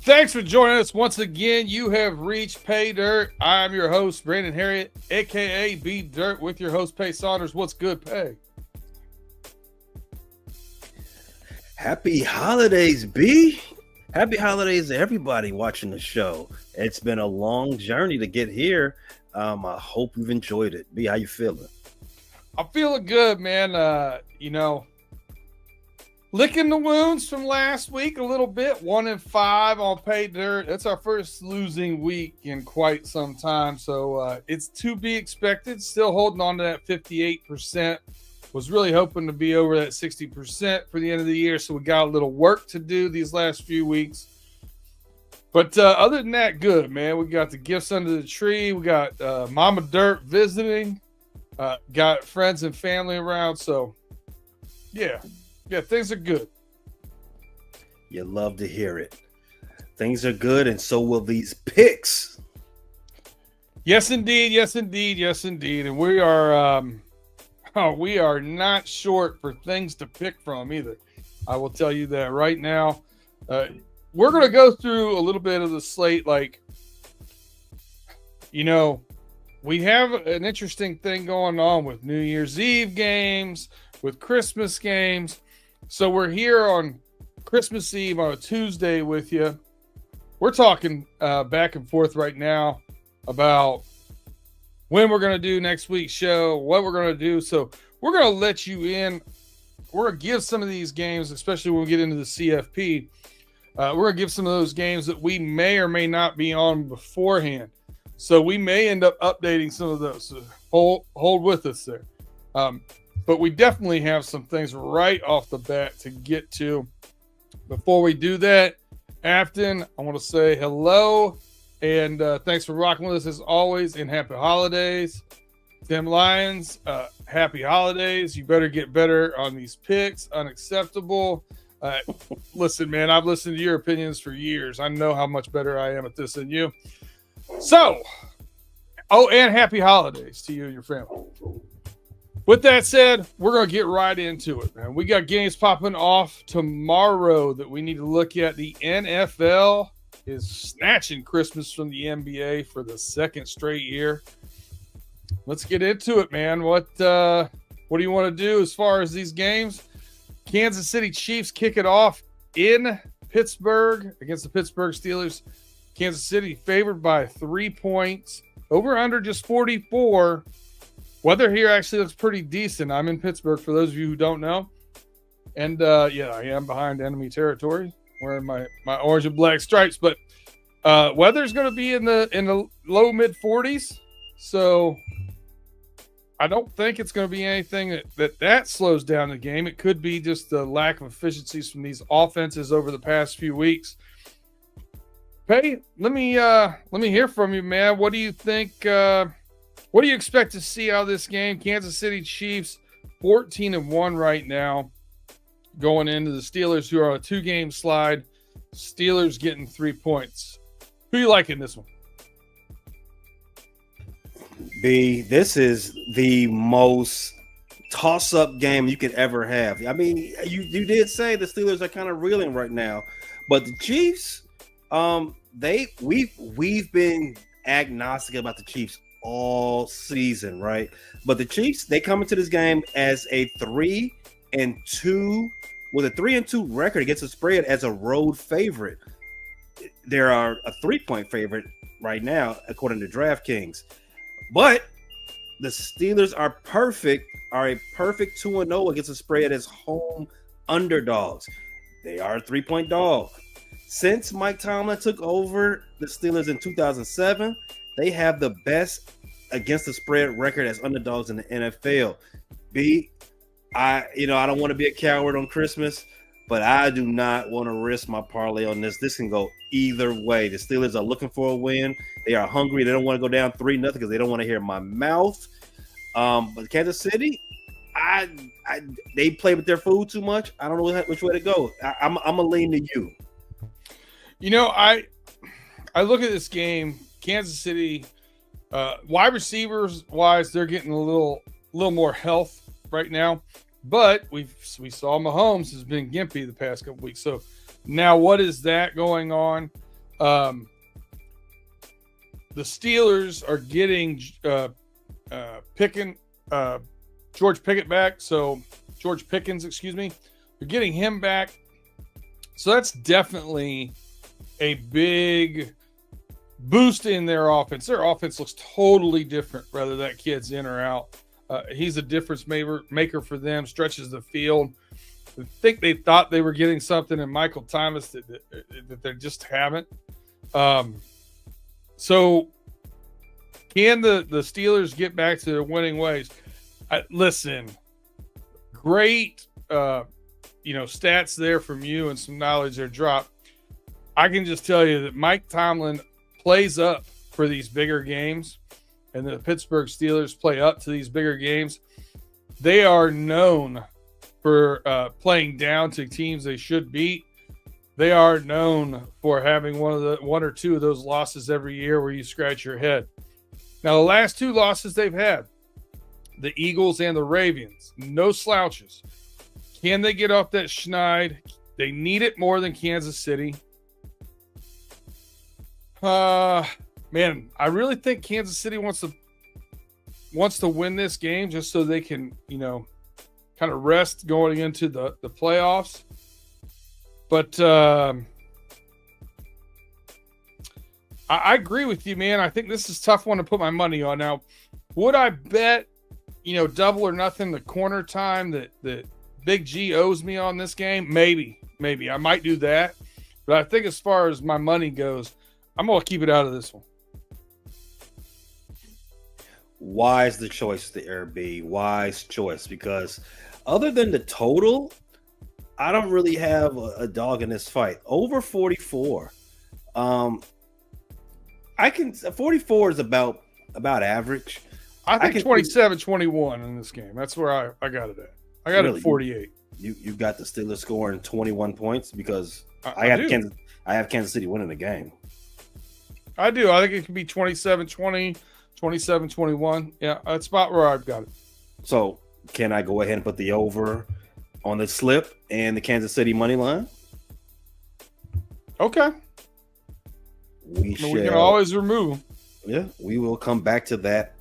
Thanks for joining us once again. You have reached Pay Dirt. I'm your host, Brandon Herriott, a.k.a. B Dirt, with your host, Pay Saunders. What's good, Pay? Happy holidays, B. Happy holidays to everybody watching the show. It's been a long journey to get here. I hope you've enjoyed it. B, how you feeling? I'm feeling good, man. Licking the wounds from last week a little bit. 1-5 on Pay Dirt. That's our first losing week in quite some time. So it's to be expected. Still holding on to that 58%. Was really hoping to be over that 60% for the end of the year. So we got a little work to do these last few weeks. But other than that, good, man. We got the gifts under the tree. We got Mama Dirt visiting. Got friends and family around. So, yeah, things are good. You love to hear it. Things are good, and so will these picks. Yes, indeed. Yes, indeed. Yes, indeed. And we are not short for things to pick from either. I will tell you that right now. We're going to go through a little bit of the slate. We have an interesting thing going on with New Year's Eve games, with Christmas games. So we're here on Christmas Eve on a Tuesday with you. We're talking back and forth right now about when we're going to do next week's show, what we're going to do. So we're going to let you in. We're going to give some of these games, especially when we get into the CFP, we're going to give some of those games that we may or may not be on beforehand. So we may end up updating some of those. So hold with us there. But we definitely have some things right off the bat to get to. Before we do that, Afton, I want to say hello. And thanks for rocking with us as always, and happy holidays. Tim Lyons, happy holidays. You better get better on these picks. Unacceptable. Listen, man, I've listened to your opinions for years. I know how much better I am at this than you. So, and happy holidays to you and your family. With that said, we're going to get right into it, man. We got games popping off tomorrow that we need to look at. The NFL is snatching Christmas from the NBA for the second straight year. Let's get into it, man. What do you want to do as far as these games? Kansas City Chiefs kick it off in Pittsburgh against the Pittsburgh Steelers. Kansas City favored by 3 points. Over under just 44. Weather here actually looks pretty decent. I'm in Pittsburgh, for those of you who don't know. And, I am behind enemy territory, wearing my orange and black stripes. But weather's going to be in the low mid 40s. So I don't think it's going to be anything that slows down the game. It could be just the lack of efficiencies from these offenses over the past few weeks. Pay, let me hear from you, man. What do you think? What do you expect to see out of this game? Kansas City Chiefs 14-1 right now, going into the Steelers, who are on a 2-game slide. Steelers getting 3 points. Who you like in this one? B, this is the most toss-up game you could ever have. I mean, you did say the Steelers are kind of reeling right now, but the Chiefs, we've been agnostic about the Chiefs all season, right? But the Chiefs, they come into this game as a 3-2 with a 3-2 record against the spread as a road favorite. They are a 3-point favorite right now, according to DraftKings. But the Steelers are a perfect 2-0 against the spread as home underdogs. They are a 3-point dog. Since Mike Tomlin took over the Steelers in 2007, they have the best against the spread record as underdogs in the NFL. B, I don't want to be a coward on Christmas, but I do not want to risk my parlay on this. This can go either way. The Steelers are looking for a win. They are hungry. They don't want to go down 3-0 because they don't want to hear my mouth. But Kansas City, they play with their food too much. I don't know which way to go. I'm gonna lean to you. I look at this game. Kansas City, wide receivers wise, they're getting a little more health right now. But we saw Mahomes has been gimpy the past couple weeks. So now what is that going on? Um, the Steelers are getting George Pickett back. So George Pickens, excuse me. They're getting him back. So that's definitely a big boost in their offense. Their offense looks totally different whether that kid's in or out. He's a difference maker for them, stretches the field. I think they thought they were getting something in Michael Thomas that they just haven't. So can the Steelers get back to their winning ways? Listen, great, stats there from you and some knowledge there dropped. I can just tell you that Mike Tomlin plays up for these bigger games, and the Pittsburgh Steelers play up to these bigger games. They are known for playing down to teams they should beat. They are known for having one or two of those losses every year where you scratch your head. Now, the last two losses they've had, the Eagles and the Ravens, no slouches. Can they get off that schneid? They need it more than Kansas City. Man, I really think Kansas City wants to win this game just so they can, kind of rest going into the playoffs. But I agree with you, man. I think this is a tough one to put my money on. Now, would I bet, double or nothing the corner time that Big G owes me on this game? Maybe. I might do that. But I think as far as my money goes, I'm going to keep it out of this one. Wise the choice there, B. Wise choice, because other than the total, I don't really have a dog in this fight. Over 44. 44 is about average. I think 27-21 in this game. That's where I got it at. I got it at 48. You got the Steelers scoring 21 points because I have Kansas City winning the game. I do. I think it could be 27-20, 27-21. Yeah, that's about where I've got it. So can I go ahead and put the over on the slip and the Kansas City money line? Okay. We can always remove. Yeah, we will come back to that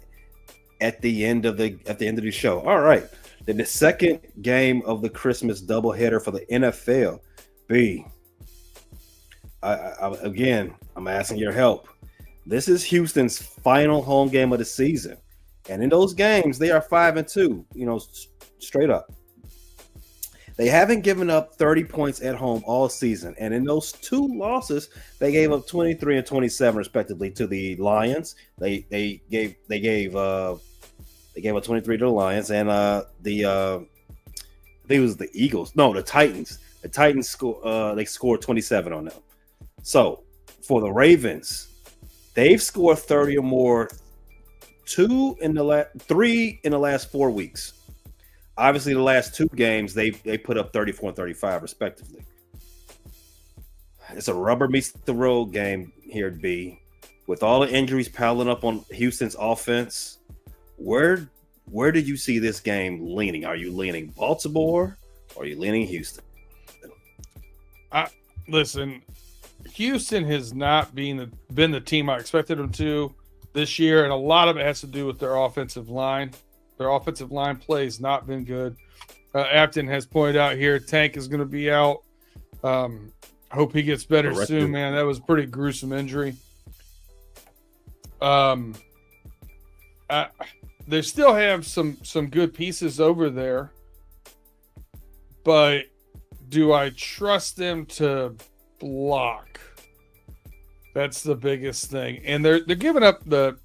at the end of the show. All right. Then the second game of the Christmas doubleheader for the NFL. B. I'm asking your help. This is Houston's final home game of the season, and in those games, they are 5-2. Straight up. They haven't given up 30 points at home all season, and in those two losses, they gave up 23 and 27 respectively to the Lions. They gave up 23 to the Lions, and I think it was the Eagles. No, the Titans. The Titans scored 27 on them. So for the Ravens, they've scored 30 or more, 3 in the last 4 weeks. Obviously, the last two games, they put up 34 and 35, respectively. It's a rubber meets the road game here at B. With all the injuries piling up on Houston's offense, where do you see this game leaning? Are you leaning Baltimore or are you leaning Houston? Listen, Houston has not been the team I expected them to this year, and a lot of it has to do with their offensive line. Their offensive line play has not been good. Apton has pointed out here, Tank is going to be out. Hope he gets better soon, man. That was a pretty gruesome injury. They still have some good pieces over there, but do I trust them to block? That's the biggest thing. And they're giving up the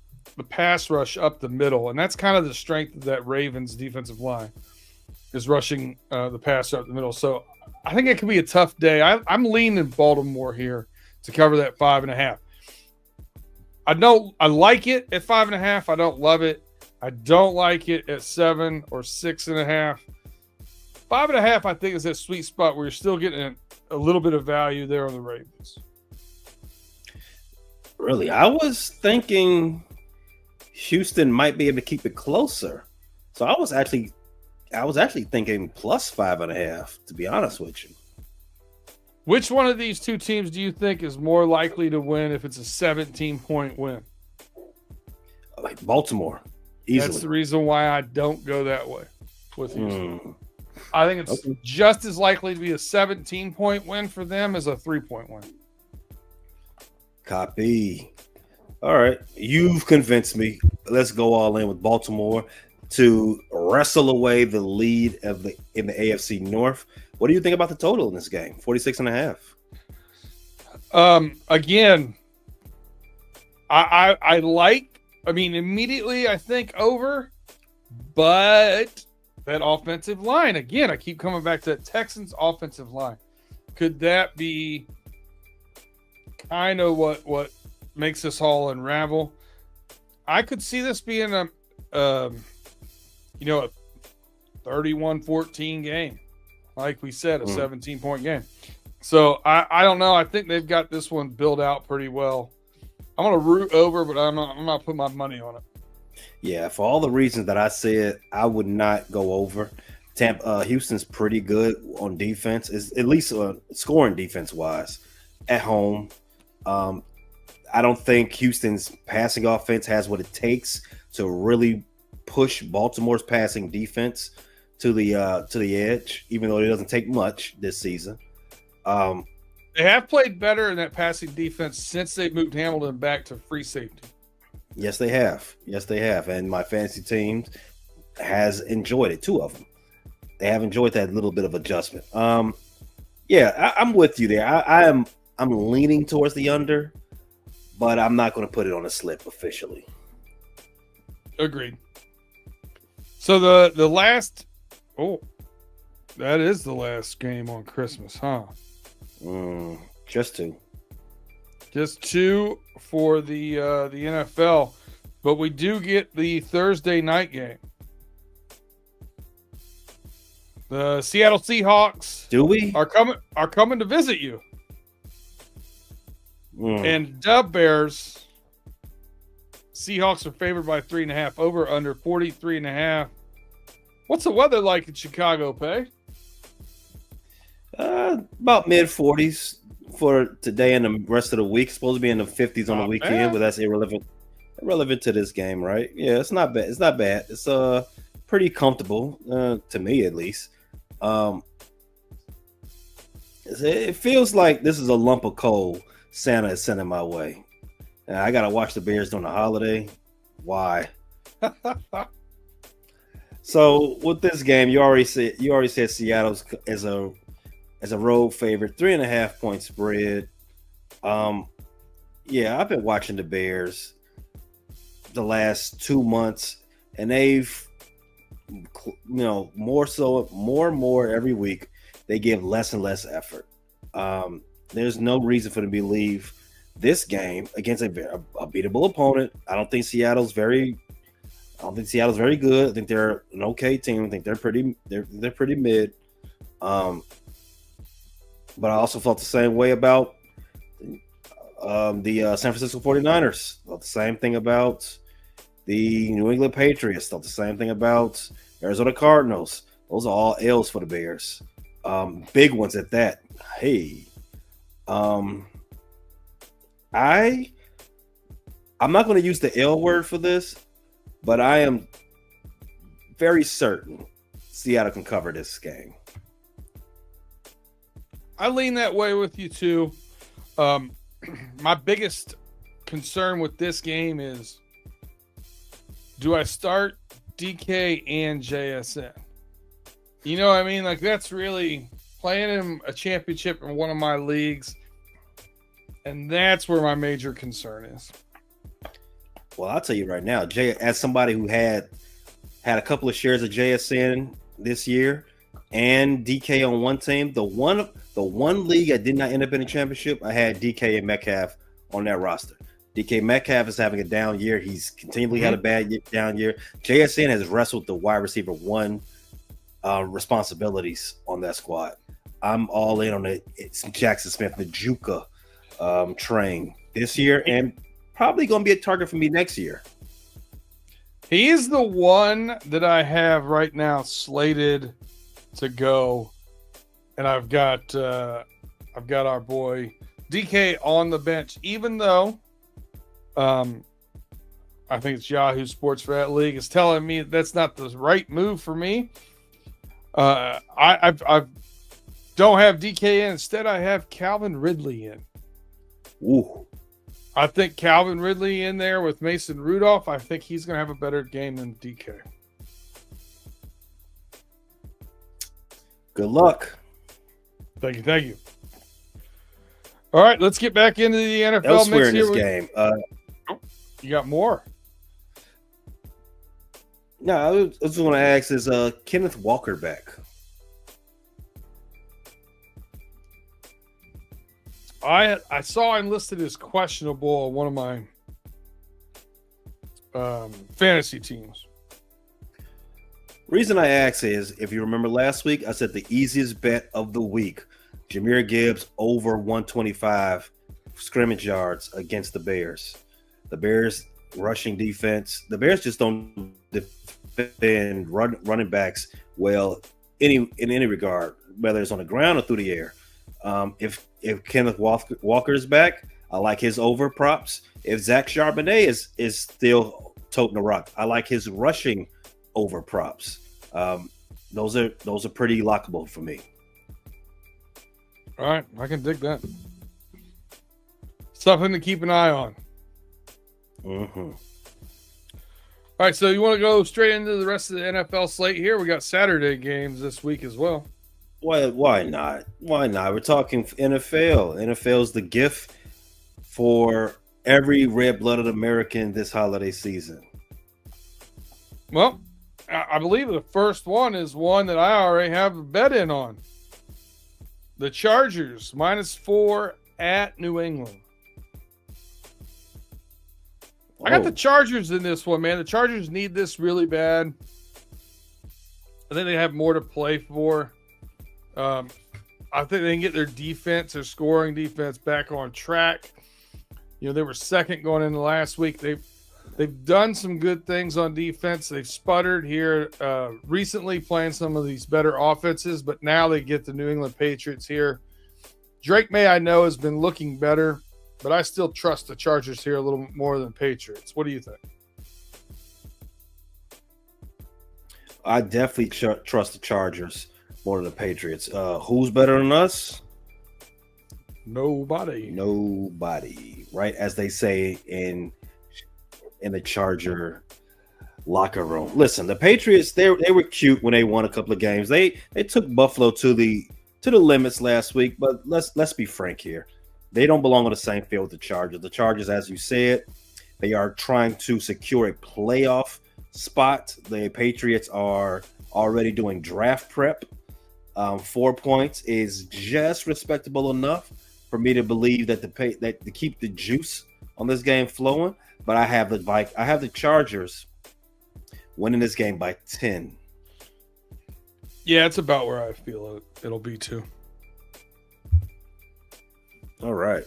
pass rush up the middle, and that's kind of the strength of that Ravens defensive line, is rushing the pass up the middle. So I think it could be a tough day. I'm leaning Baltimore here to cover that 5.5. I like it at 5.5. I don't love it. I don't like it at 7 or 6.5. 5.5, I think, is that sweet spot where you're still getting a little bit of value there on the Ravens. Really, I was thinking Houston might be able to keep it closer. So I was actually thinking plus 5.5, to be honest with you. Which one of these two teams do you think is more likely to win if it's a 17-point win? Like Baltimore, easily. That's the reason why I don't go that way with Houston. I think it's just as likely to be a 17-point win for them as a 3-point win. Copy. All right. You've convinced me. Let's go all in with Baltimore to wrestle away the lead in the AFC North. What do you think about the total in this game? 46.5. Again, I mean, immediately I think over, but that offensive line, again, I keep coming back to that Texans offensive line. Could that be kind of what makes this all unravel? I could see this being a 31-14 game. Like we said, a 17-point game. So I don't know. I think they've got this one built out pretty well. I'm going to root over, but I'm not putting my money on it. Yeah, for all the reasons that I said, I would not go over. Houston's pretty good on defense, is at least scoring defense wise at home. I don't think Houston's passing offense has what it takes to really push Baltimore's passing defense to the edge, even though it doesn't take much this season. They have played better in that passing defense since they moved Hamilton back to free safety. Yes, they have. And my fantasy team has enjoyed it. Two of them. They have enjoyed that little bit of adjustment. I'm with you there. I'm leaning towards the under, but I'm not going to put it on a slip officially. Agreed. So the last, that is the last game on Christmas, huh? Just two for the NFL, but we do get the Thursday night game. The Seattle Seahawks are coming to visit you. And Dub Bears, Seahawks are favored by 3.5, over under 43.5. What's the weather like in Chicago, Pay? About mid 40s for today and the rest of the week. Supposed to be in the 50s on the weekend, but that's irrelevant to this game, right? Yeah, it's not bad. It's pretty comfortable to me, at least. It feels like this is a lump of coal Santa is sending my way. And I gotta watch the Bears during the holiday. Why? So with this game, you already said Seattle's as a road favorite, 3.5 point spread. I've been watching the Bears the last 2 months, and they've, more and more every week, they give less and less effort. There's no reason for them to believe this game against a beatable opponent. I don't think Seattle's very good. I think they're an okay team. I think they're pretty mid. But I also felt the same way about the San Francisco 49ers. Felt the same thing about the New England Patriots. Felt the same thing about Arizona Cardinals. Those are all L's for the Bears. Big ones at that. Hey. I'm not going to use the L word for this, but I am very certain Seattle can cover this game. I lean that way with you too. My biggest concern with this game is, do I start DK and JSN? You know what I mean? Like, that's really playing him a championship in one of my leagues. And that's where my major concern is. Well, I'll tell you right now, as somebody who had a couple of shares of JSN this year and DK on one team, the one league I did not end up in a championship, I had DK and Metcalf on that roster. DK Metcalf is having a down year. He's continually had a down year. JSN has wrestled the wide receiver one responsibilities on that squad. I'm all in on it's Jackson Smith, the Juka train this year, and probably going to be a target for me next year. He is the one that I have right now slated to go, and I've got I've got our boy DK on the bench, even though I think it's Yahoo Sports for that league is telling me that's not the right move for me. I don't have DK in. Instead, I have Calvin Ridley in. Ooh. I think Calvin Ridley in there with Mason Rudolph. I think he's going to have a better game than DK. Good luck. Thank you. Thank you. All right, let's get back into the NFL Elsewhere mix in here. this game. You got more? No, I was just going to ask, is Kenneth Walker back? I saw him listed as questionable on one of my fantasy teams. Reason I ask is, if you remember last week, I said the easiest bet of the week, Jahmyr Gibbs over 125 scrimmage yards against the Bears. The Bears rushing defense. The Bears just don't defend running backs well in any regard, whether it's on the ground or through the air. If Kenneth Walker is back, I like his over props. If Zach Charbonnet is still toting the rock, I like his rushing over props. Those are pretty lockable for me. All right, I can dig that. Something to keep an eye on. Mm-hmm. All right, so you want to go straight into the rest of the NFL slate here? We got Saturday games this week as well. Why not? Why not? We're talking NFL. NFL is the gift for every red-blooded American this holiday season. Well, I believe the first one is one that I already have a bet in on. The Chargers, -4 at New England. I got the Chargers in this one, man. The Chargers need this really bad. I think they have more to play for. I think they can get their defense, their scoring defense, back on track. You know, they were second going into last week. They've done some good things on defense. They've sputtered here recently playing some of these better offenses, but now they get the New England Patriots here. Drake May, I know, has been looking better, but I still trust the Chargers here a little more than Patriots. What do you think? I definitely trust the Chargers more than the Patriots. Who's better than us? Nobody. Right? As they say in the Charger locker room. Listen, the Patriots, they were cute when they won a couple of games. They took Buffalo to the limits last week, but let's be frank here. They don't belong on the same field with the Chargers. The Chargers, as you said, they are trying to secure a playoff spot. The Patriots are already doing draft prep. 4 points is just respectable enough for me to believe that to keep the juice on this game flowing. But I have the Chargers winning this game by 10. Yeah, it's about where I feel it'll be too. All right.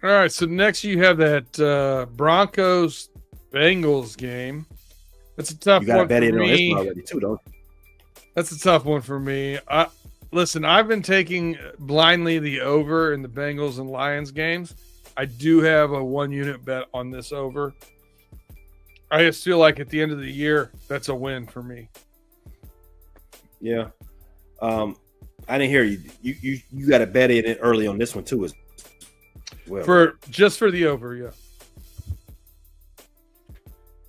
All right, so next you have that Broncos Bengals game. That's a tough one. You got to bet in on this one already too, don't you? That's a tough one for me. Listen, I've been taking blindly the over in the Bengals and Lions games. I do have a 1-unit bet on this over. I just feel like at the end of the year, that's a win for me. Yeah. I didn't hear you. You got to bet it early on this one too as well. For the over, yeah.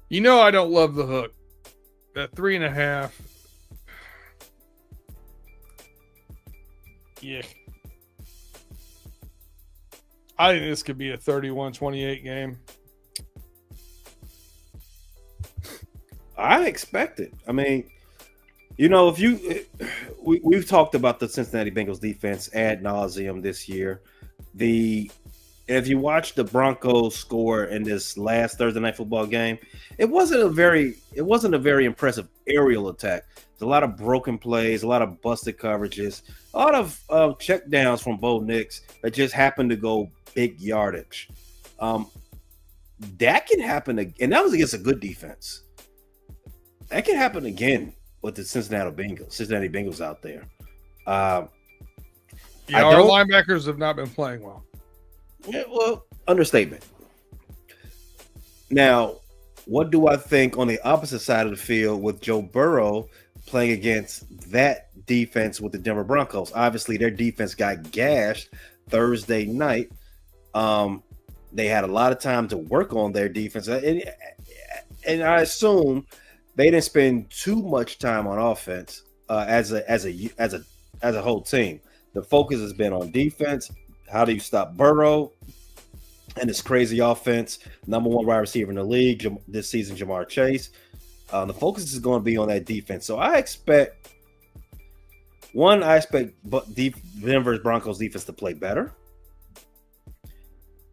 You know I don't love the hook. That 3.5. Yeah. I think this could be a 31-28 game. I expect it. I mean, you know, we've talked about the Cincinnati Bengals defense ad nauseum this year. If you watch the Broncos score in this last Thursday night football game, it wasn't a very impressive aerial attack. There's a lot of broken plays, a lot of busted coverages, a lot of check downs from Bo Nix that just happened to go big yardage. That can happen, and that was against a good defense. That can happen again with the Cincinnati Bengals out there. Yeah, our linebackers have not been playing well. Yeah, well, understatement. Now, what do I think on the opposite side of the field with Joe Burrow playing against that defense with the Denver Broncos? Obviously, their defense got gashed Thursday night. They had a lot of time to work on their defense, and I assume they didn't spend too much time on offense as a whole team. The focus has been on defense. How do you stop Burrow and this crazy offense? Number one wide receiver in the league this season, Jamar Chase. The focus is going to be on that defense. So I expect Denver's Broncos defense to play better.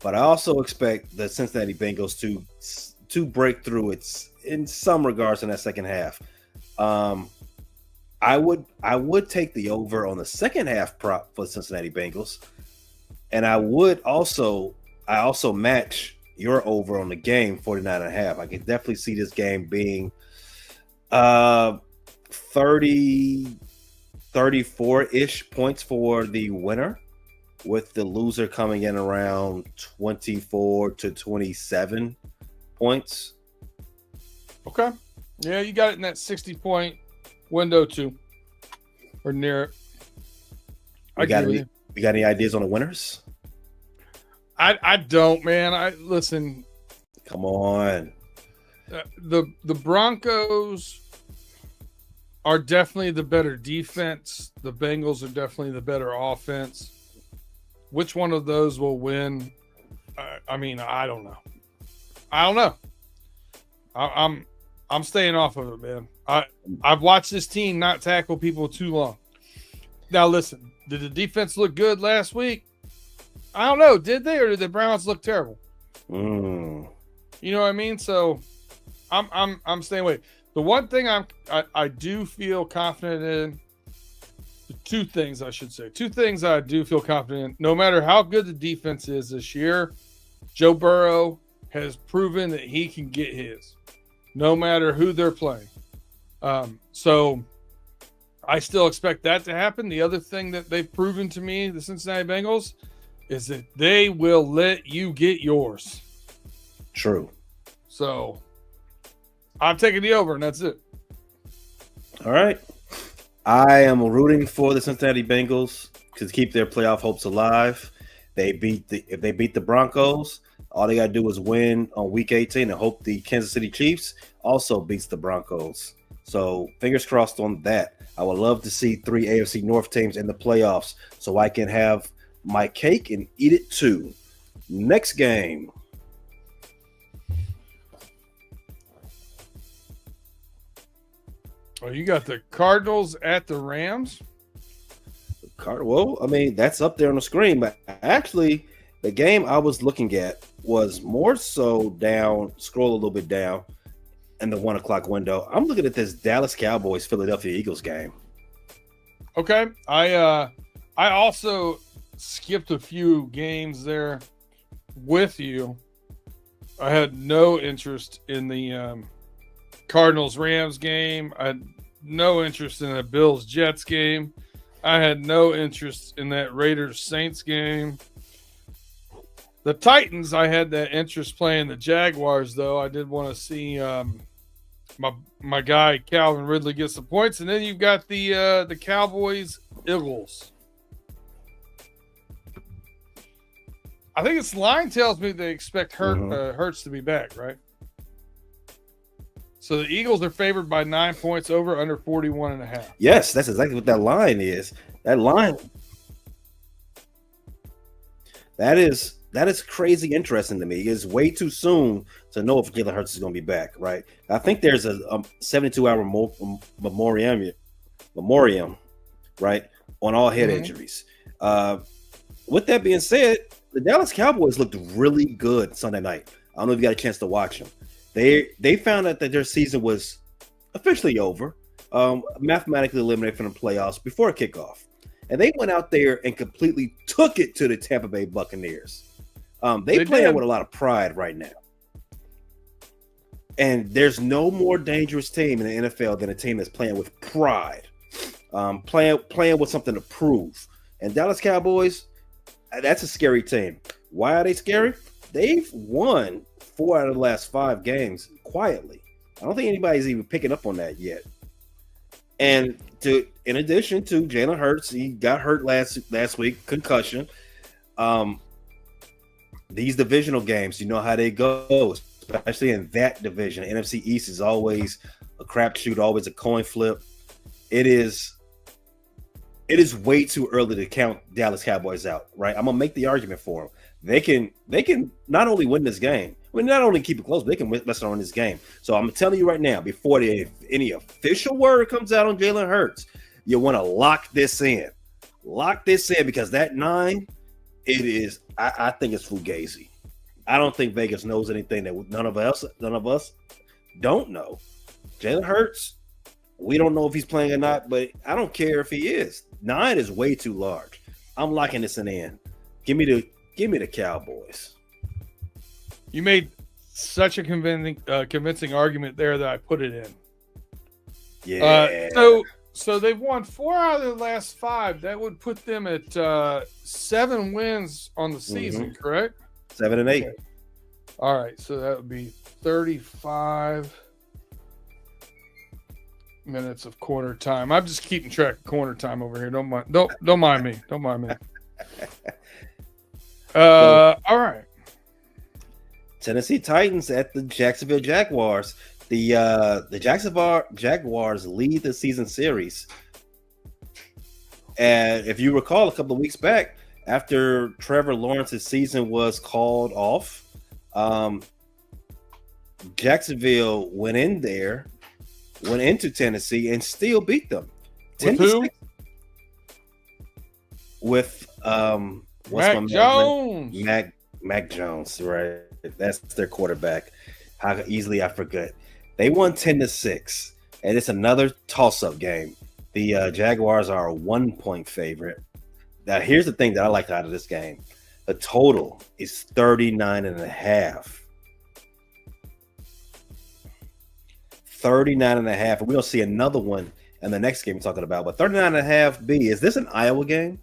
But I also expect the Cincinnati Bengals to break through in some regards in that second half. I would take the over on the second half prop for the Cincinnati Bengals, and I also match your over on the game 49.5. I can definitely see this game being 34-ish points for the winner, with the loser coming in around 24 to 27 points. Okay. Yeah, you got it in that 60-point window too, or near it. You got any ideas on the winners? I don't, man. Listen. Come on. The Broncos are definitely the better defense. The Bengals are definitely the better offense. Which one of those will win? I mean, I don't know. I'm staying off of it, man. I've watched this team not tackle people too long. Now, listen, did the defense look good last week? I don't know. Did they, or did the Browns look terrible? You know what I mean? So I'm staying away. The one thing I do feel confident in. Two things I do feel confident in. No matter how good the defense is this year, Joe Burrow has proven that he can get his, no matter who they're playing. So I still expect that to happen. The other thing that they've proven to me, the Cincinnati Bengals, is that they will let you get yours. True. So I'm taking the over, and that's it. All right. I am rooting for the Cincinnati Bengals to keep their playoff hopes alive. If they beat the Broncos, all they got to do is win on Week 18 and hope the Kansas City Chiefs also beats the Broncos. So fingers crossed on that. I would love to see 3 AFC North teams in the playoffs so I can have my cake and eat it too. Next game. Oh, you got the Cardinals at the Rams? Well, I mean, that's up there on the screen. But actually, the game I was looking at was more so down, scroll a little bit down in the 1 o'clock window. I'm looking at this Dallas Cowboys Philadelphia Eagles game. Okay. I also skipped a few games there with you. I had no interest in the Cardinals-Rams game. I had no interest in the Bills-Jets game. I had no interest in that Raiders-Saints game. The Titans, I had that interest playing the Jaguars, though. I did want to see my guy Calvin Ridley get some points. And then you've got the Cowboys-Eagles. I think this line tells me they expect Hurts to be back, right? So the Eagles are favored by 9 points, over under 41.5. Yes, that's exactly what that line is. That is crazy interesting to me. It's way too soon to know if Jalen Hurts is going to be back, right? I think there's a 72-hour memoriam, right, on all head injuries. With that being said, the Dallas Cowboys looked really good Sunday night. I don't know if you got a chance to watch them. They found out that their season was officially over, mathematically eliminated from the playoffs before kickoff. And they went out there and completely took it to the Tampa Bay Buccaneers. They playing with a lot of pride right now. And there's no more dangerous team in the NFL than a team that's playing with pride, playing with something to prove. And Dallas Cowboys, that's a scary team. Why are they scary? They've won 4 out of the last 5 games quietly. I don't think anybody's even picking up on that yet. And in addition to Jalen Hurts, he got hurt last week, concussion. These divisional games, you know how they go, especially in that division. NFC East is always a crapshoot, always a coin flip. It is way too early to count Dallas Cowboys out, right? I'm gonna make the argument for them. They can not only win this game, not only keep it close, but they can mess around this game. So I'm telling you right now, before any official word comes out on Jalen Hurts, you want to lock this in. Lock this in because that 9, it is. I think it's fugazi. I don't think Vegas knows anything that none of us don't know. Jalen Hurts, we don't know if he's playing or not, but I don't care if he is. 9 is way too large. I'm locking this in. Give me the Cowboys. You made such a convincing argument there that I put it in. Yeah. So they've won 4 out of the last 5. That would put them at 7 wins on the season, correct? 7 and 8. Okay. All right, so that would be 35 minutes of quarter time. I'm just keeping track of quarter time over here. Don't mind me. Don't mind me. All right. Tennessee Titans at the Jacksonville Jaguars. The Jacksonville Jaguars lead the season series. And if you recall, a couple of weeks back, after Trevor Lawrence's season was called off, Jacksonville went into Tennessee and still beat them. With who? With Mac Jones. Mac Jones, right? That's their quarterback. How easily I forget. They won 10-6, and it's another toss-up game. The Jaguars are a 1-point favorite. Now, here's the thing that I like out of this game. The total is 39.5. 39.5. And we'll see another one in the next game we're talking about. But 39.5 B, is this an Iowa game?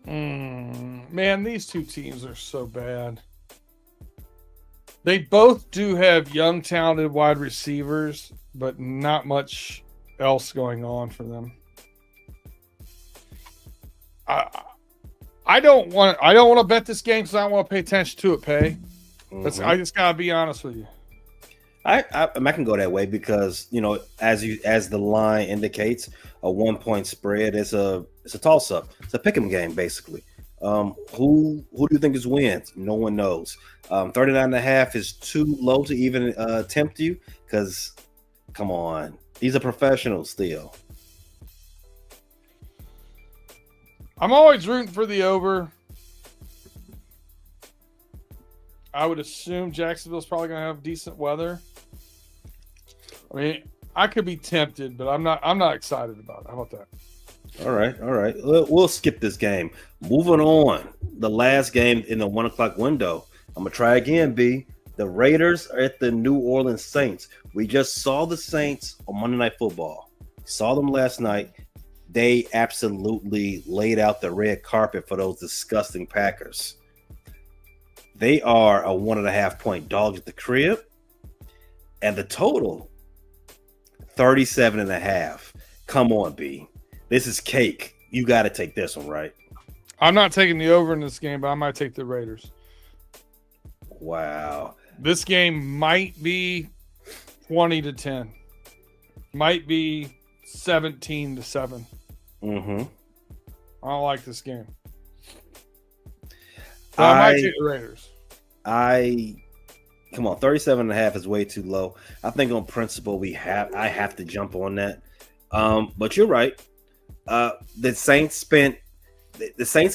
Man, these two teams are so bad. They both do have young, talented wide receivers, but not much else going on for them. I don't want to bet this game because I don't want to pay attention to it. I just gotta be honest with you. I can go that way because as the line indicates, a 1-point spread is a toss up. It's a pick'em game basically. Who do you think is wins? No one knows. 39.5 is too low to even tempt you because, come on, these are professionals still. I'm always rooting for the over. I would assume Jacksonville's probably going to have decent weather. I mean, I could be tempted, but I'm not excited about it. How about that? All right. We'll skip this game. Moving on. The last game in the 1:00 window. I'm going to try again, B. The Raiders are at the New Orleans Saints. We just saw the Saints on Monday Night Football. Saw them last night. They absolutely laid out the red carpet for those disgusting Packers. They are a 1.5-point dog at the crib. And the total, 37.5. Come on, B. This is cake. You got to take this one, right? I'm not taking the over in this game, but I might take the Raiders. Wow. This game might be 20-10. Might be 17-7. Mm-hmm. I don't like this game. So I might take the Raiders. Come on, 37.5 is way too low. I think on principle I have to jump on that. But you're right. The Saints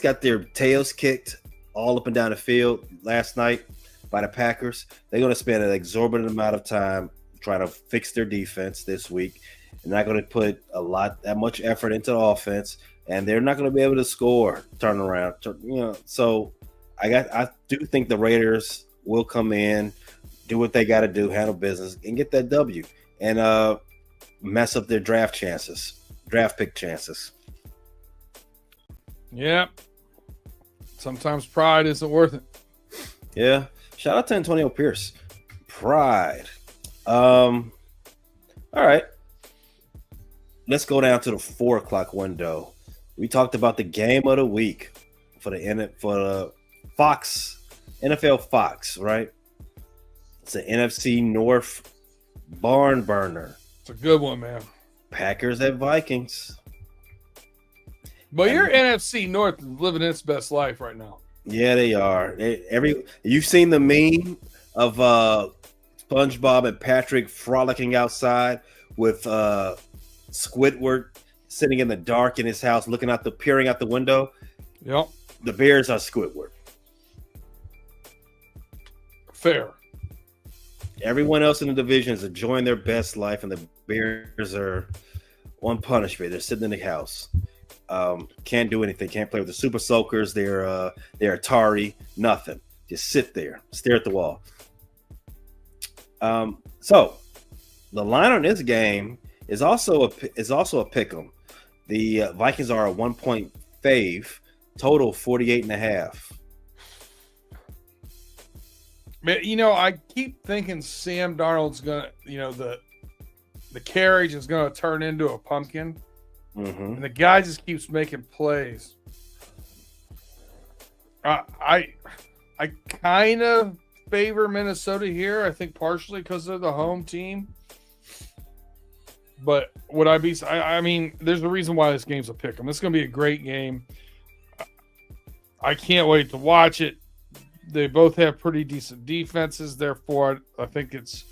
got their tails kicked all up and down the field last night by the Packers. They're going to spend an exorbitant amount of time trying to fix their defense this week. They're not going to put that much effort into the offense, and they're not going to be able to score, turn around. So I do think the Raiders will come in, do what they got to do, handle business, and get that W, and mess up their draft pick chances. Yeah. Sometimes pride isn't worth it. Yeah. Shout out to Antonio Pierce. Pride. All right. Let's go down to the 4 o'clock window. We talked about the game of the week for the Fox, NFL Fox, right? It's an NFC North barn burner. It's a good one, man. Packers at Vikings. But your NFC North is living its best life right now. Yeah, they are. You've seen the meme of SpongeBob and Patrick frolicking outside with Squidward sitting in the dark in his house, peering out the window. Yep. The Bears are Squidward. Fair. Everyone else in the division is enjoying their best life, and the Bears are on punishment. They're sitting in the house. Can't do anything. Can't play with the Super Soakers. They're Atari. Nothing. Just sit there, stare at the wall. So the line on this game is also a pick 'em. The Vikings are a 1-point fave. Total 48.5. Man, I keep thinking Sam Darnold's gonna, the carriage is gonna turn into a pumpkin. Mm-hmm. And the guy just keeps making plays. I kind of favor Minnesota here. I think partially because they're the home team. But would I be? I mean, there's a reason why this game's a pick 'em. This is going to be a great game. I can't wait to watch it. They both have pretty decent defenses. Therefore, I think it's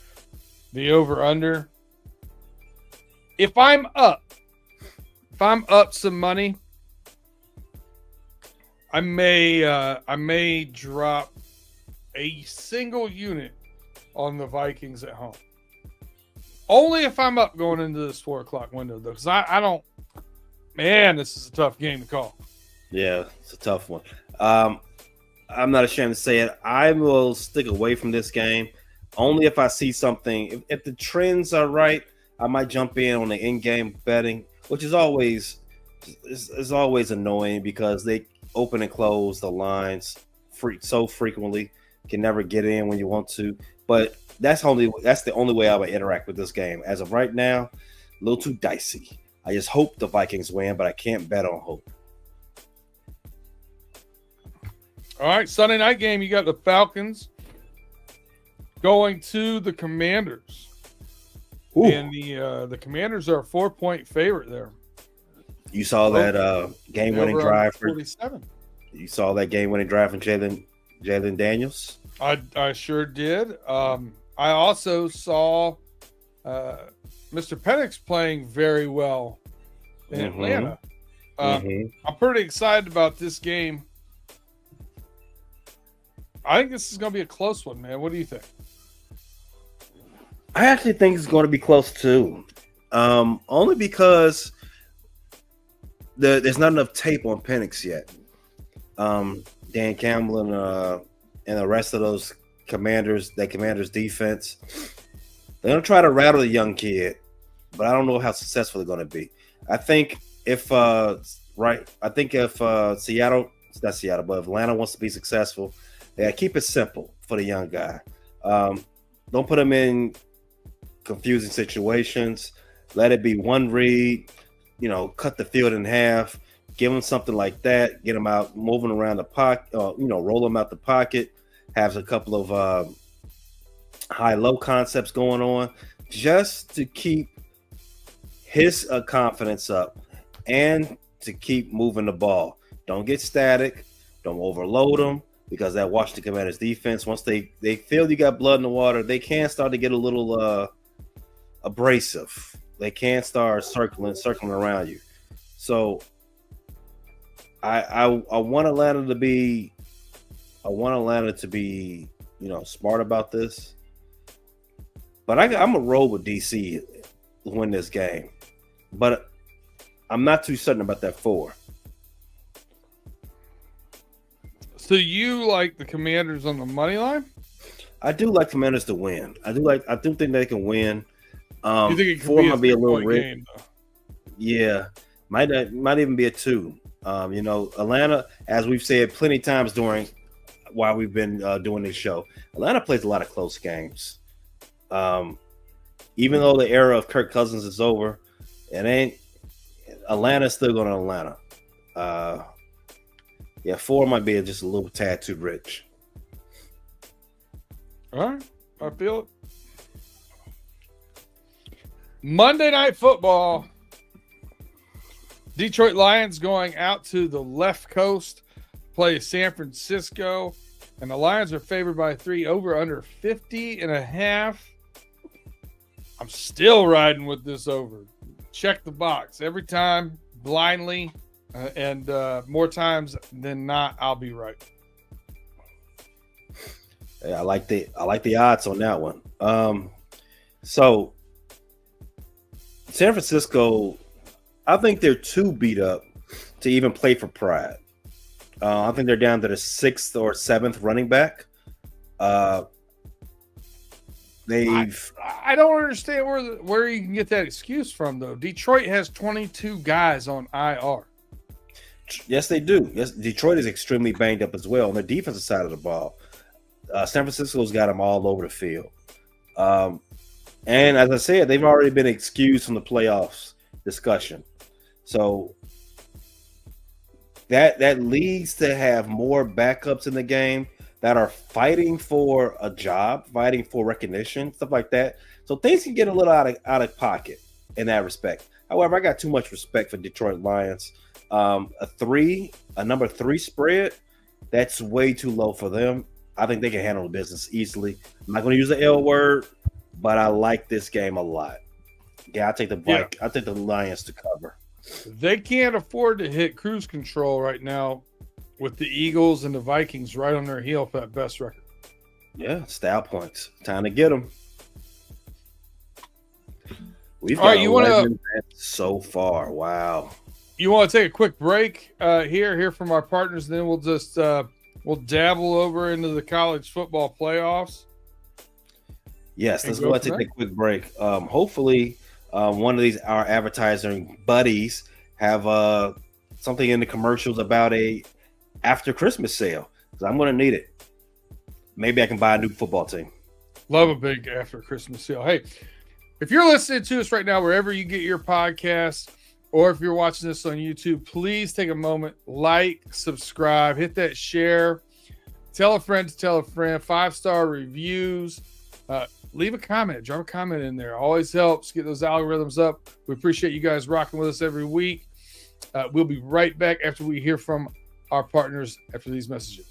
the over/under. If I'm up some money, I may drop a single unit on the Vikings at home. Only if I'm up going into this 4 o'clock window, though, because I don't. Man, this is a tough game to call. Yeah, it's a tough one. I'm not ashamed to say it. I will stick away from this game only if I see something. If the trends are right, I might jump in on the in-game betting, which is always annoying because they open and close the lines so frequently. You can never get in when you want to. But that's the only way I would interact with this game. As of right now, a little too dicey. I just hope the Vikings win, but I can't bet on hope. All right, Sunday night game, you got the Falcons going to the Commanders. Ooh. And the Commanders are a 4-point favorite there. You saw that game-winning drive for 47. You saw that game-winning drive from Jalen Daniels? I sure did. I also saw Mr. Penix playing very well in Atlanta. I'm pretty excited about this game. I think this is going to be a close one, man. What do you think? I actually think it's going to be close too. Only because there's not enough tape on Penix yet. Dan Campbell and the rest of those Commanders defense, they're going to try to rattle the young kid, but I don't know how successful they're going to be. I think if Atlanta wants to be successful, they keep it simple for the young guy. Don't put him in confusing situations. Let it be one read, cut the field in half, give him something like that, get him out moving around the pocket, roll him out the pocket, have a couple of high-low concepts going on just to keep his confidence up and to keep moving the ball. Don't get static. Don't overload them because that Washington Commanders defense, once they feel you got blood in the water, they can start to get a little abrasive. They can start circling around you. So I want Atlanta to be smart about this. But I'm a roll with DC to win this game. But I'm not too certain about that 4. So you like the Commanders on the money line? I do like Commanders to win. I do think they can win. You think it could 4 be might be a little game, though? Yeah, might even be a 2. Atlanta, as we've said plenty of times while we've been doing this show, Atlanta plays a lot of close games. Even though the era of Kirk Cousins is over, Atlanta's still going to Atlanta. 4 might be just a little tad too rich. All right, I feel it. Monday Night Football. Detroit Lions going out to the left coast, play San Francisco, and the Lions are favored by 3, over under 50.5. I'm still riding with this over. Check the box every time, blindly, and more times than not, I'll be right. Yeah, I like the odds on that one. So San Francisco, I think they're too beat up to even play for pride. I think they're down to the 6th or 7th running back. I don't understand where you can get that excuse from, though. Detroit has 22 guys on IR. Yes, they do. Yes, Detroit is extremely banged up as well on the defensive side of the ball. San Francisco's got them all over the field. And as I said, they've already been excused from the playoffs discussion. So that leads to have more backups in the game that are fighting for a job, fighting for recognition, stuff like that. So things can get a little out of pocket in that respect. However, I got too much respect for Detroit Lions. A number 3 spread, that's way too low for them. I think they can handle the business easily. I'm not going to use the L word, but I like this game a lot. Yeah, I'll take the Lions to cover. They can't afford to hit cruise control right now with the Eagles and the Vikings right on their heel for that best record. Yeah, style points. Time to get them. We've got right, you want so far. Wow. You want to take a quick break hear from our partners, and then we'll just we'll dabble over into the college football playoffs. Yes, let's go ahead and take a quick break. Hopefully, one of our advertising buddies have something in the commercials about a after Christmas sale, because I'm going to need it. Maybe I can buy a new football team. Love a big after Christmas sale. Hey, if you're listening to us right now, wherever you get your podcasts, or if you're watching this on YouTube, please take a moment, like, subscribe, hit that share, tell a friend to tell a friend, 5-star reviews, leave a comment, drop a comment in there. Always helps get those algorithms up. We appreciate you guys rocking with us every week. We'll be right back after we hear from our partners after these messages.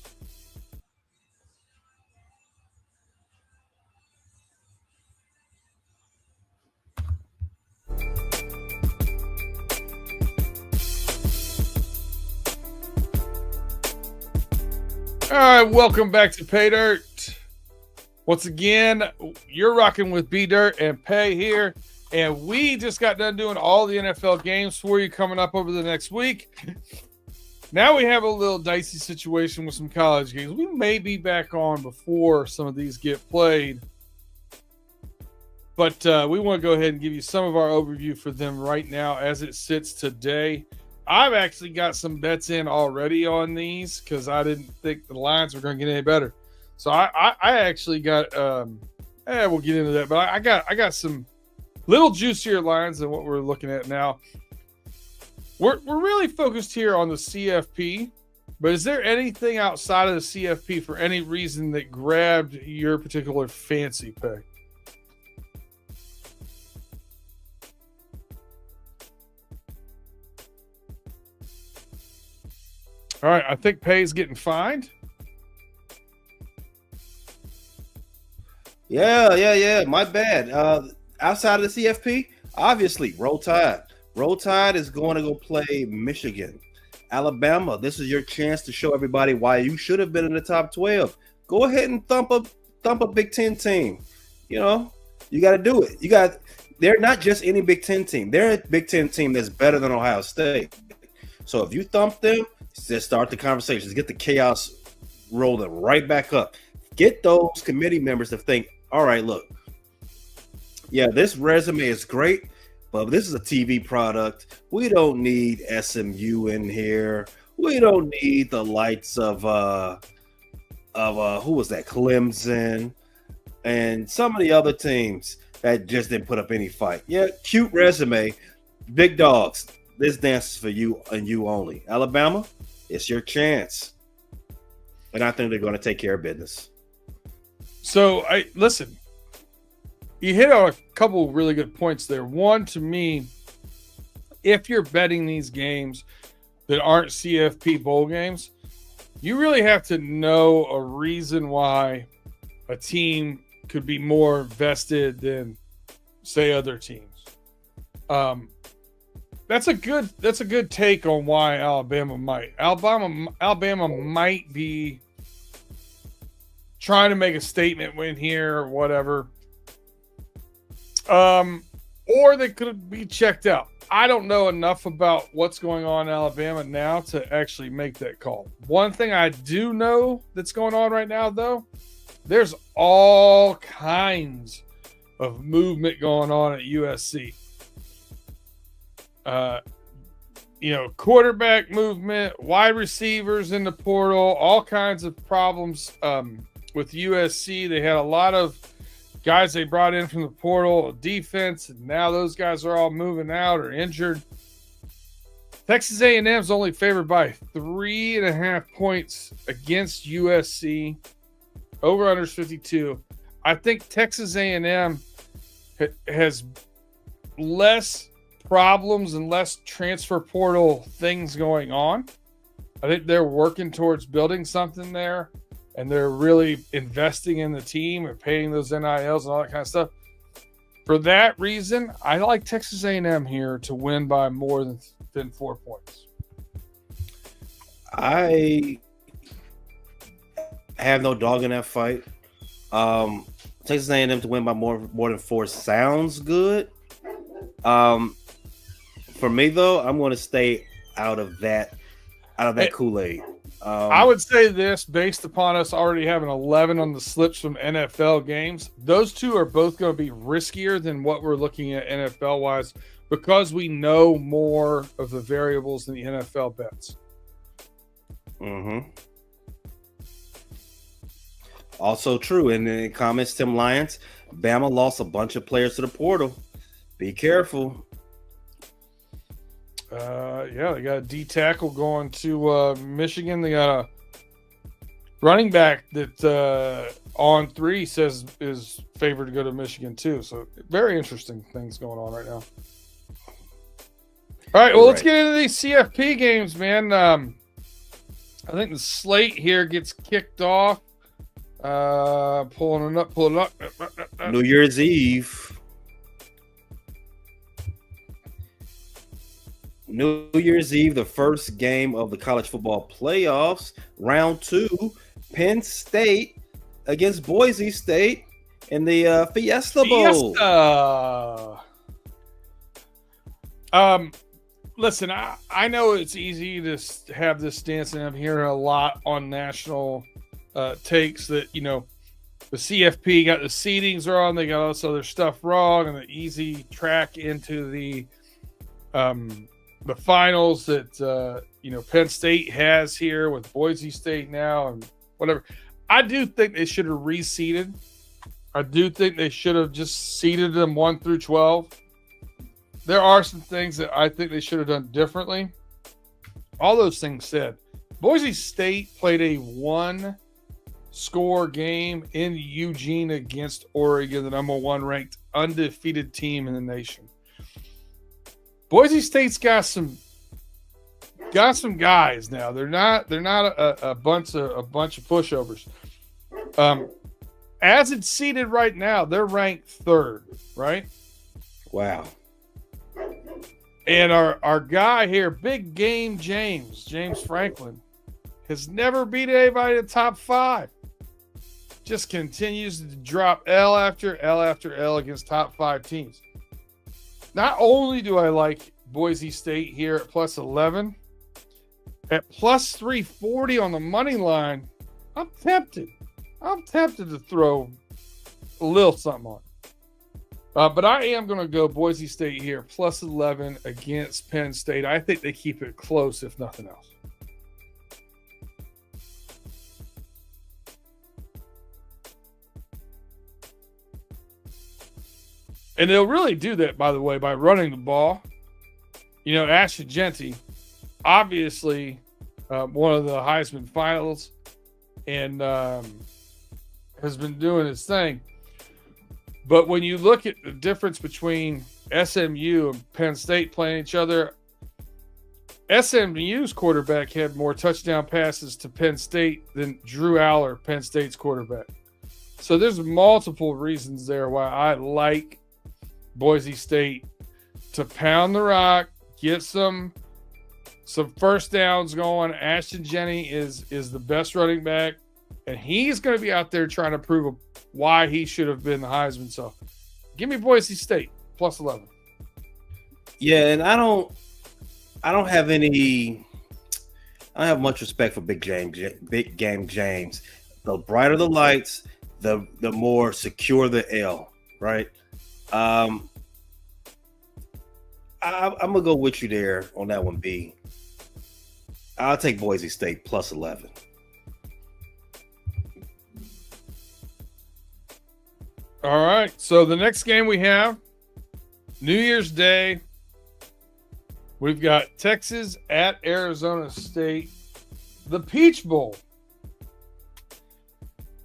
All right, welcome back to Pay Dirt. Once again, you're rocking with B Dirt and Pay here, and we just got done doing all the NFL games for you coming up over the next week. Now we have a little dicey situation with some college games. We may be back on before some of these get played, but we want to go ahead and give you some of our overview for them right now as it sits today. I've actually got some bets in already on these because I didn't think the Lions were going to get any better. So I actually got we'll get into that, but I got some little juicier lines than what we're looking at now. We're really focused here on the CFP, but is there anything outside of the CFP for any reason that grabbed your particular fancy pick? All right, I think Pay's getting fined. Yeah. My bad. Outside of the CFP, obviously, Roll Tide. Roll Tide is going to go play Michigan. Alabama, this is your chance to show everybody why you should have been in the top 12. Go ahead and thump a Big Ten team. You know, you got to do it. They're not just any Big Ten team. They're a Big Ten team that's better than Ohio State. So if you thump them, just start the conversations. Get the chaos rolling right back up. Get those committee members to think, all right, look, yeah, this resume is great, this is a TV product. We don't need SMU in here. We don't need the lights of who was that? Clemson and some of the other teams that just didn't put up any fight. Yeah, cute resume. Big dogs. This dance is for you and you only. Alabama, it's your chance. And I think they're going to take care of business. So listen, you hit on a couple really good points there. One, to me, if you're betting these games that aren't CFP bowl games, you really have to know a reason why a team could be more vested than, say, other teams. That's a good take on why Alabama might be trying to make a statement win here or whatever. Or they could be checked out. I don't know enough about what's going on in Alabama now to actually make that call. One thing I do know that's going on right now, though, there's all kinds of movement going on at USC. Quarterback movement, wide receivers in the portal, all kinds of problems with USC. They had a lot of guys they brought in from the portal, defense, and now those guys are all moving out or injured. Texas A&M is only favored by 3.5 points against USC. Over under 52. I think Texas A&M has less problems and less transfer portal things going on. I think they're working towards building something there, and they're really investing in the team and paying those NILs and all that kind of stuff. For that reason, I like Texas A&M here to win by more than 4 points. I have no dog in that fight. Texas A&M to win by more than 4 sounds good. For me though, I'm going to stay out of that Kool-Aid. I would say this, based upon us already having 11 on the slips from NFL games, those two are both going to be riskier than what we're looking at NFL wise, because we know more of the variables in the NFL bets. Mm-hmm. Also true. And in the comments, Tim Lyons, Bama lost a bunch of players to the portal. Be careful. They got a D tackle going to Michigan. They got a running back that on 3 says is favored to go to Michigan too. So very interesting things going on right now. All right, well, let's get into these CFP games, man. I think the slate here gets kicked off. Pulling it up. New Year's Eve. New Year's Eve, the first game of the college football playoffs, round 2, Penn State against Boise State in the Fiesta Bowl. Listen, I know it's easy to have this stance, and I'm hearing a lot on national takes that, the CFP got the seedings wrong, they got all this other stuff wrong, and the easy track into the finals that Penn State has here with Boise State now and whatever. I do think they should have reseeded. I do think they should have just seeded them 1 through 12. There are some things that I think they should have done differently. All those things said, Boise State played a 1-score game in Eugene against Oregon, the number 1 ranked undefeated team in the nation. Boise State's got some guys now. They're not a bunch of pushovers. As it's seated right now, they're ranked 3rd, right? Wow. And our guy here, big game James Franklin, has never beat anybody in the top 5. Just continues to drop L after L after L against top 5 teams. Not only do I like Boise State here at plus 11, at plus 340 on the money line, I'm tempted to throw a little something But I am going to go Boise State here, plus 11 against Penn State. I think they keep it close, if nothing else. And they'll really do that, by the way, by running the ball. You know, Ashton Genty, obviously one of the Heisman finalists, and has been doing his thing. But when you look at the difference between SMU and Penn State playing each other, SMU's quarterback had more touchdown passes to Penn State than Drew Aller, Penn State's quarterback. So there's multiple reasons there why I like Boise State to pound the rock, get some first downs going. Ashton Genty is the best running back, and he's going to be out there trying to prove why he should have been the Heisman. So give me Boise State plus 11. Yeah, and I don't have much respect for Big Game James. The brighter the lights, the more secure the L, right? I'm gonna go with you there on that one, B. I'll take Boise State plus 11. All right. So the next game we have, New Year's Day. We've got Texas at Arizona State, the Peach Bowl.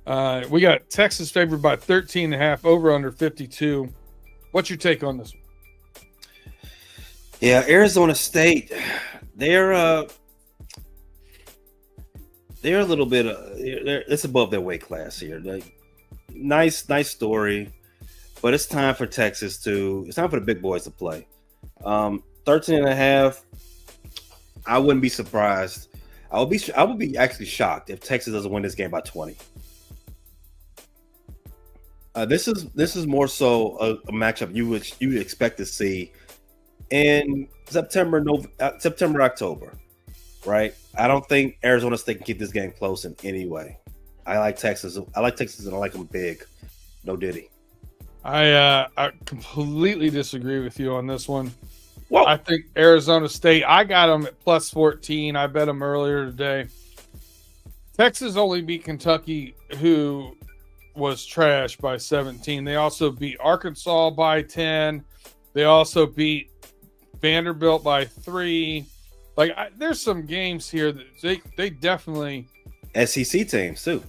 We got Texas favored by 13.5, over under 52. What's your take on this one? Yeah, Arizona State, they're a little bit. It's above their weight class here. Nice story, but it's time for Texas it's time for the big boys to play. 13.5. I wouldn't be surprised. I would be actually shocked if Texas doesn't win this game by 20. This is more so a matchup you would expect to see in September, October, right? I don't think Arizona State can keep this game close in any way. I like Texas, and I like them big. No diddy. I completely disagree with you on this one. Whoa. I think Arizona State, I got them at plus 14. I bet them earlier today. Texas only beat Kentucky, who was trash, by 17. They also beat Arkansas by 10. They also beat Vanderbilt by 3. There's some games here that they definitely SEC teams too.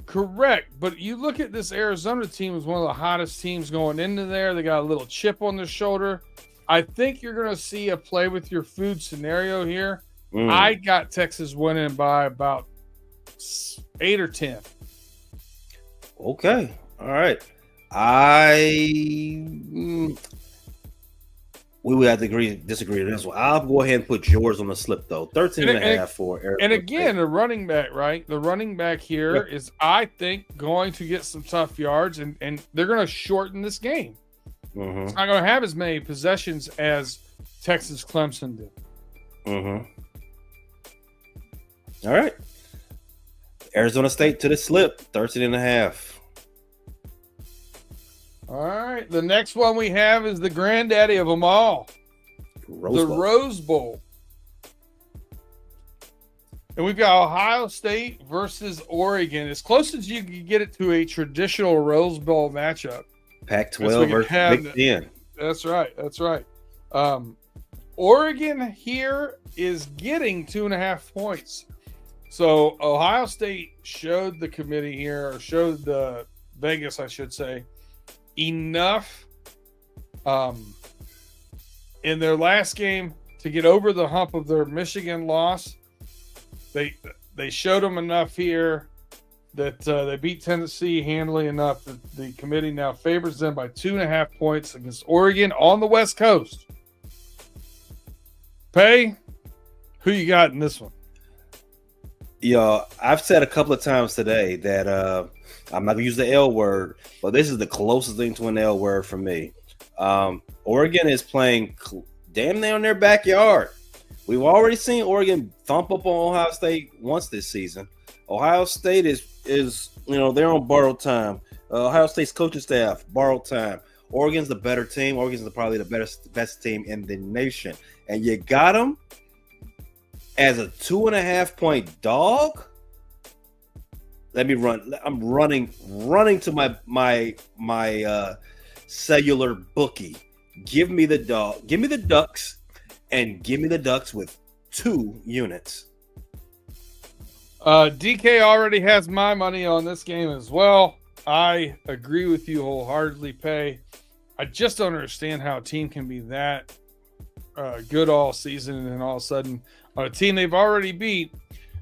Correct, but you look at this Arizona team as one of the hottest teams going into there. They got a little chip on their shoulder. I think you're going to see a play with your food scenario here. I got Texas winning by about 8 or 10. Okay, all right. We would have to disagree on this one. I'll go ahead and put yours on the slip, though. 13.5 for Arizona. And again, the running back, right? The running back here is, I think, going to get some tough yards, and they're going to shorten this game. Mm-hmm. It's not going to have as many possessions as Texas Clemson did. Mm-hmm. All right. Arizona State to the slip, 13.5. All right. The next one we have is the granddaddy of them all, Rose Bowl. And we've got Ohio State versus Oregon. As close as you can get it to a traditional Rose Bowl matchup. Pac-12 versus Big Ten. That's right. Oregon here is getting 2.5 points. So Ohio State showed the committee here, or showed the Vegas, I should say, enough in their last game to get over the hump of their Michigan loss. They showed them enough here that they beat Tennessee handily enough that the committee now favors them by 2.5 points against Oregon on the West Coast. Pay, who you got in this one? Yeah, I've said a couple of times today that I'm not going to use the L word, but this is the closest thing to an L word for me. Oregon is playing damn near in their backyard. We've already seen Oregon thump up on Ohio State once this season. Ohio State is they're on borrowed time. Ohio State's coaching staff, borrowed time. Oregon's the better team. Oregon's probably the best team in the nation. And you got them as a 2.5-point dog. Let me run. I'm running to my cellular bookie. Give me the dog. Give me the Ducks, and give me the Ducks with 2 units. DK already has my money on this game as well. I agree with you wholeheartedly, Pay. I just don't understand how a team can be that good all season and then all of a sudden on a team they've already beat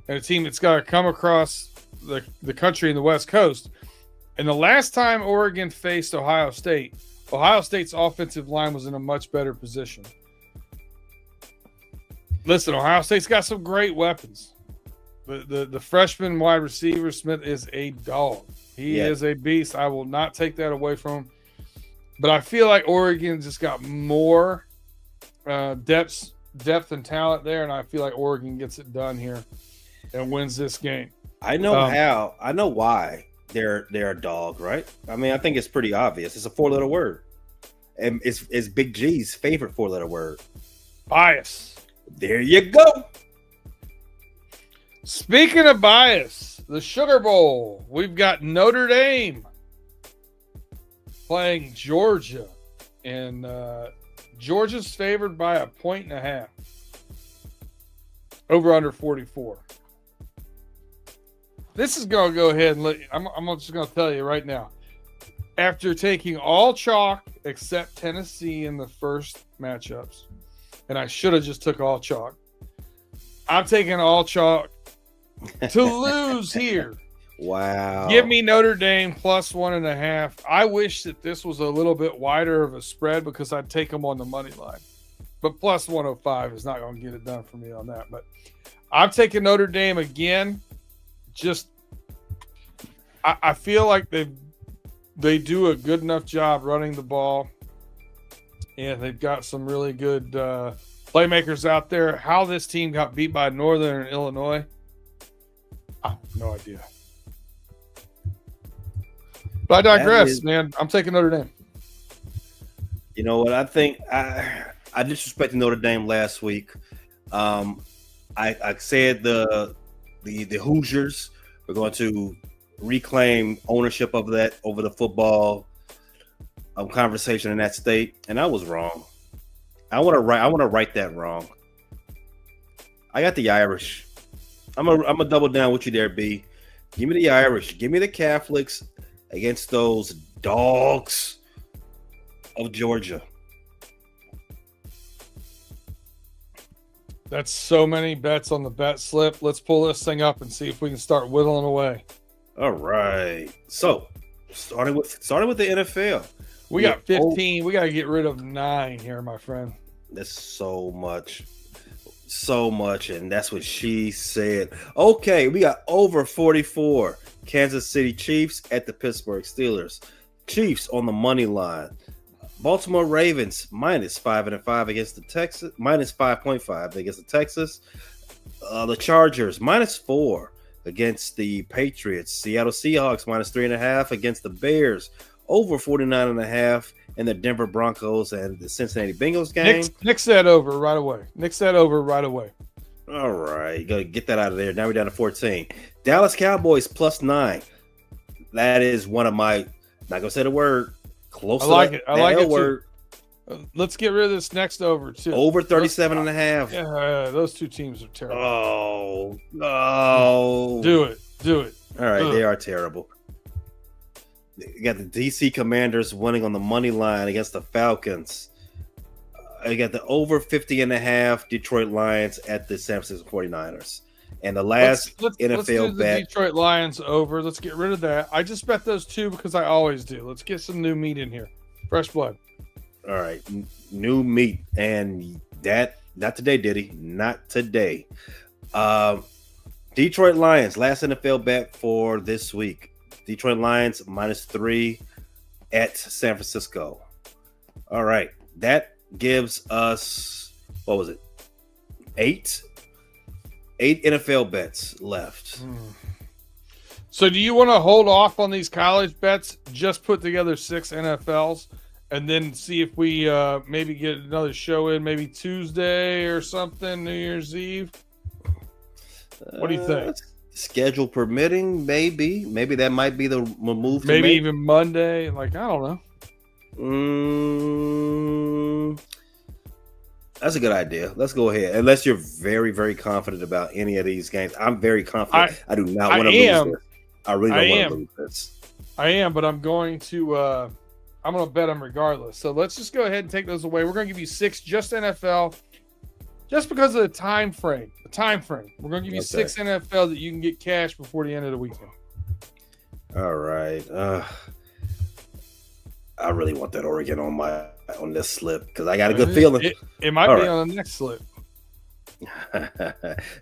and a team that's got to come across the country and the West Coast. And the last time Oregon faced Ohio State's offensive line was in a much better position. Listen, Ohio State's got some great weapons. The freshman wide receiver, Smith, is a dog. He is a beast. I will not take that away from him. But I feel like Oregon just got more depth and talent there, and I feel like Oregon gets it done here and wins this game. I know how. I know why they're a dog, right? I mean, I think it's pretty obvious. It's a 4-letter word, and it's Big G's favorite 4-letter word. Bias. There you go. Speaking of bias, the Sugar Bowl. We've got Notre Dame playing Georgia, and Georgia's favored by 1.5. Over under 44. This is going to go ahead and I'm just going to tell you right now. After taking all chalk except Tennessee in the first matchups, and I should have just took all chalk. I'm taking all chalk to lose here. Wow. Give me Notre Dame plus 1.5. I wish that this was a little bit wider of a spread because I'd take them on the money line. But plus 105 is not going to get it done for me on that. But I'm taking Notre Dame again. Just I feel like they do a good enough job running the ball. And they've got some really good playmakers out there. How this team got beat by Northern Illinois, I have no idea. But I digress, man. I'm taking Notre Dame. You know what? I think I disrespected Notre Dame last week. I said the Hoosiers were going to reclaim ownership of that over the football conversation in that state, and I was wrong. I want to right that wrong. I got the Irish. I'm gonna double down with you there, B. Give me the Irish. Give me the Catholics against those dogs of Georgia. That's so many bets on the bet slip. Let's pull this thing up and see if we can start whittling away. All right. So, starting with the NFL. We got 15. We got to get rid of 9 here, my friend. That's so much. So much, and that's what she said. Okay, we got over 44. Kansas City Chiefs at the Pittsburgh Steelers. Chiefs on the money line. Baltimore Ravens minus 5.5 against the Texas, minus 5.5 against the Texas. The Chargers minus 4 against the Patriots. Seattle Seahawks minus 3.5 against the Bears. Over 49.5 in the Denver Broncos and the Cincinnati Bengals game. Nix that over right away. All right, you got to get that out of there. Now we're down to 14. Dallas Cowboys plus 9. That is one of my, not gonna say the word. Close. I like it. I like it word. Too. Let's get rid of this next over too. Over 37.5. Yeah, those two teams are terrible. Oh. Do it. All right, they are terrible. You got the DC Commanders winning on the money line against the Falcons. You got the over 50.5 Detroit Lions at the San Francisco 49ers. And the last NFL let's do the bet. Detroit Lions over. Let's get rid of that. I just bet those two because I always do. Let's get some new meat in here. Fresh blood. All right. New meat. And that, not today, Diddy. Not today. Detroit Lions, last NFL bet for this week. Detroit Lions minus 3 at San Francisco. All right. That gives us, what was it? 8 NFL bets left. So do you want to hold off on these college bets? Just put together 6 NFLs, and then see if we maybe get another show in maybe Tuesday or something, New Year's Eve. What do you think? Schedule permitting, maybe that might be the move. Maybe even Monday. Like, I don't know. That's a good idea. Let's go ahead. Unless you're very, very confident about any of these games. I'm very confident. I do not want to lose this. I really don't want to lose this. I am, but I'm going to bet them regardless. So let's just go ahead and take those away. We're going to give you 6 just NFL, just because of the time frame. We're going to give you 6 NFL that you can get cash before the end of the weekend. All right. I really want that Oregon on this slip because I got a good feeling. It might be on the next slip.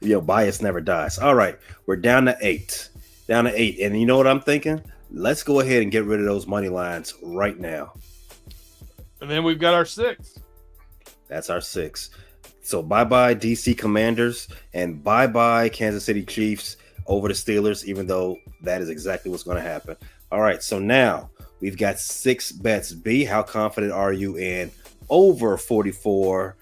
Bias never dies. All right. We're down to 8. And you know what I'm thinking? Let's go ahead and get rid of those money lines right now. And then we've got our 6. That's our 6. So bye-bye DC Commanders and bye-bye Kansas City Chiefs over the Steelers, even though that is exactly what's going to happen. All right, so now we've got 6 bets. B, how confident are you in over 44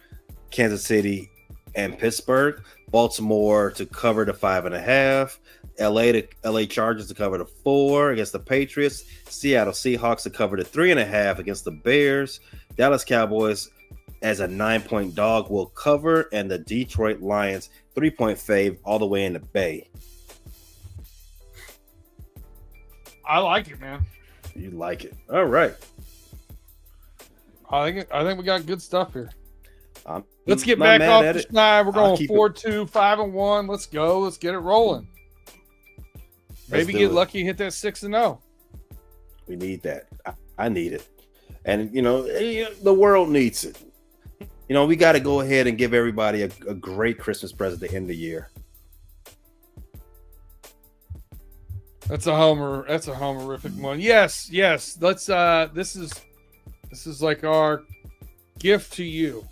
Kansas City and Pittsburgh? Baltimore to cover the 5.5. LA Chargers to cover the 4 against the Patriots. Seattle Seahawks to cover the 3.5 against the Bears. Dallas Cowboys as a 9-point dog will cover, and the Detroit Lions 3-point fave all the way in the Bay. I like it, man. You like it. All right. I think we got good stuff here. Let's get back off the schneid. We're going 4-2, 5-1. Let's go. Let's get it rolling. Maybe get lucky, hit that 6-0. We need that. I need it. And, the world needs it. We got to go ahead and give everybody a great Christmas present at the end of the year. That's a homerific one. Yes. Let's this is like our gift to you.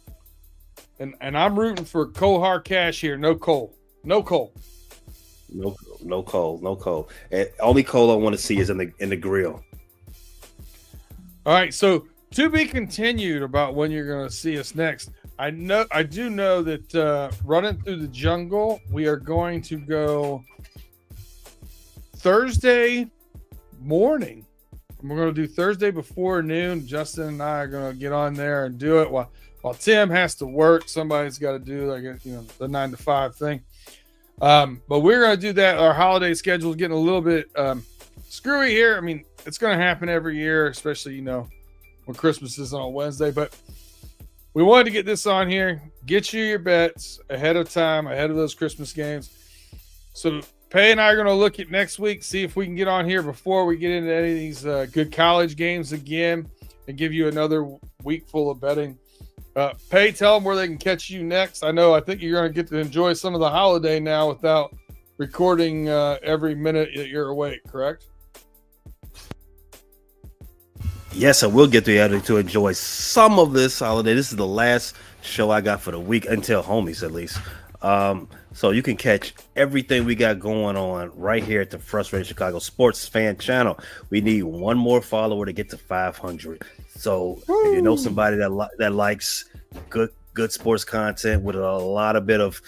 And I'm rooting for cold hard cash here. No coal. No coal. And only coal I want to see is in the grill. All right, so to be continued about when you're going to see us next. I do know that running through the jungle, we are going to go Thursday morning. We're going to do Thursday before noon. Justin and I are going to get on there and do it while Tim has to work. Somebody's got to do the 9 to 5 thing. But we're going to do that. Our holiday schedule is getting a little bit screwy here. I mean, it's going to happen every year, especially, when Christmas is on a Wednesday. But we wanted to get this on here, get you your bets ahead of time, ahead of those Christmas games. So Pay and I are going to look at next week, see if we can get on here before we get into any of these good college games again and give you another week full of betting. Pay, tell them where they can catch you next. I think you're going to get to enjoy some of the holiday now without recording every minute that you're awake, correct? Yes, I will get to enjoy some of this holiday. This is the last show I got for the week, until homies at least. So you can catch everything we got going on right here at the Frustrated Chicago Sports Fan Channel. We need one more follower to get to 500. So if you know somebody that likes good sports content with a lot of bit of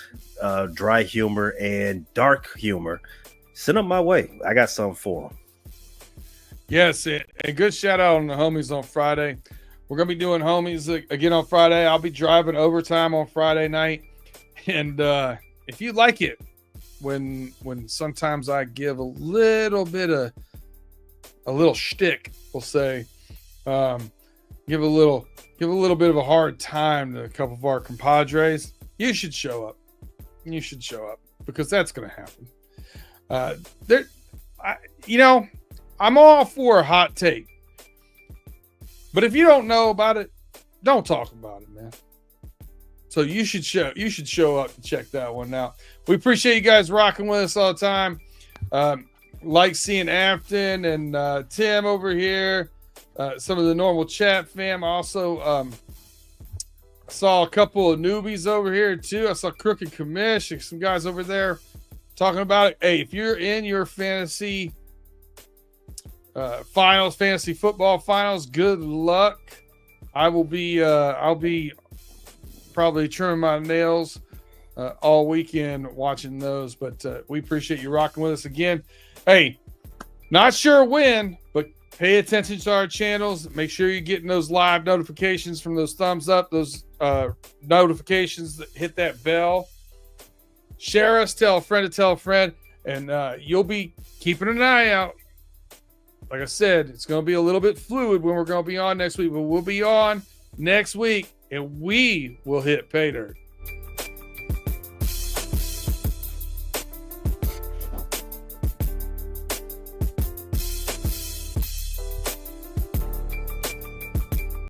dry humor and dark humor, send them my way. I got something for them. Yes, a good shout out on the homies on Friday. We're going to be doing homies again on Friday. I'll be driving overtime on Friday night. And if you like it, when sometimes I give a little shtick, we'll say, give a little bit of a hard time to a couple of our compadres, you should show up. Because that's going to happen. I'm all for a hot take, but if you don't know about it, don't talk about it, man. So you should show up to check that one out. We appreciate you guys rocking with us all the time. Like seeing Afton and Tim over here. Some of the normal chat fam. I also saw a couple of newbies over here too. I saw Crooked Commish, some guys over there talking about it. Hey, if you're in your fantasy finals, fantasy football finals. Good luck. I'll be probably trimming my nails all weekend watching those, but we appreciate you rocking with us again. Hey, not sure when, but pay attention to our channels. Make sure you're getting those live notifications from those thumbs up, those notifications that hit that bell. Share us, tell a friend to tell a friend, and you'll be keeping an eye out. Like I said, it's going to be a little bit fluid when we're going to be on next week, but we'll be on next week, and we will hit pay dirt.